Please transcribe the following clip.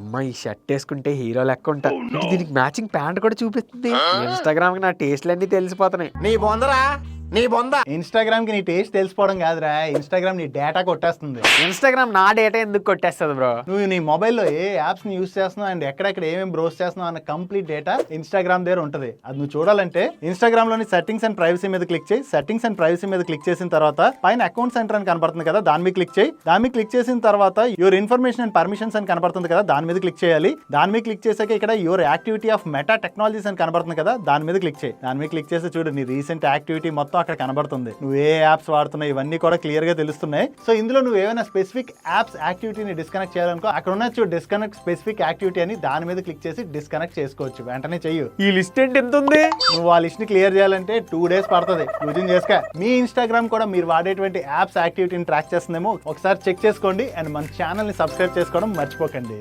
అమ్మాయి షర్ట్ వేసుకుంటే హీరో లెక్క ఉంటా. దీనికి మ్యాచింగ్ ప్యాంట్ కూడా చూపిస్తుంది. ఇన్స్టాగ్రామ్ కి నా టేస్ట్లన్నీ తెలిసిపోతున్నాయి. నీ బొందరా నీ బొంద. ఇన్స్టాగ్రామ్ కి నీ టేస్ట్ తెలిసిపోవడం కాదురా, ఇన్స్టాగ్రామ్ నీ డేటా కొట్టేస్తుంది. ఇన్స్టాగ్రామ్ నా డేటా ఎందుకు కొట్టేస్తుంది బ్రో? నువ్వు నీ మొబైల్లో ఏ యాప్స్ ని యూస్ చేస్తున్నావు అండ్ ఎక్కడెక్కడ ఏమేమి బ్రౌజ్ చేస్తున్నావు అన్న కంప్లీట్ డేటా ఇన్స్టాగ్రామ్ దగ్గర ఉంటుంది. అది నువ్వు చూడాలంటే ఇన్స్టాగ్రామ్ లోని సెట్టింగ్స్ అండ్ ప్రైవసీ మీద క్లిక్ చేయి. సెట్టింగ్స్ అండ్ ప్రైవసీ మీద క్లిక్ చేసిన తర్వాత పైన అకౌంట్ సెంటర్ అని కనపడుతుంది కదా, దాని మీద క్లిక్ చేయి. దాని మీద క్లిక్ చేసిన తర్వాత యువర్ ఇన్ఫర్మేషన్ అండ్ పర్మిషన్స్ అని కనపడుతుంది కదా, దాని మీద క్లిక్ చేయాలి. దాని మీద క్లిక్ చేసాక ఇక్కడ your activity of meta technologies అని కనబడుతుంది కదా, దాని మీద క్లిక్ చేయి. దాని మీద క్లిక్ చేసి చూడు నీ రీసెంట్ యాక్టివిటీ మొత్తం అక్కడ కనబడుతుంది. నువ్వు ఏ యాప్స్ వాడుతున్నావు ఇవన్నీ కూడా క్లియర్ గా తెలుస్తున్నాయి. సో ఇందులో నువ్వు ఏమైనా స్పెసిఫిక్ యాప్స్ యాక్టివిటీని డిస్కనెక్ట్ చేయాలనుకో అక్కడ ఉన్న డిస్కనెక్ట్ స్పెసిఫిక్ యాక్టివిటీ అని దాని మీద క్లిక్ చేసి డిస్కనెక్ట్ చేసుకోవచ్చు. వెంటనే చెయ్యు. ఈ లిస్ట్ ఏంటి ఎంత ఉంది? నువ్వు ఆ లిస్ట్ ని క్లియర్ చేయాలంటే 2 days పడుతుంది. యూజింగ్ చేసుకో. మీ ఇన్స్టాగ్రామ్ కూడా మీరు వాడేటువంటి యాప్స్ యాక్టివిటీని ట్రాక్ చేస్తుందేమో ఒకసారి చెక్ చేసుకోండి. అండ్ మన ఛానల్ ని సబ్స్క్రైబ్ చేసుకోవడం మర్చిపోకండి.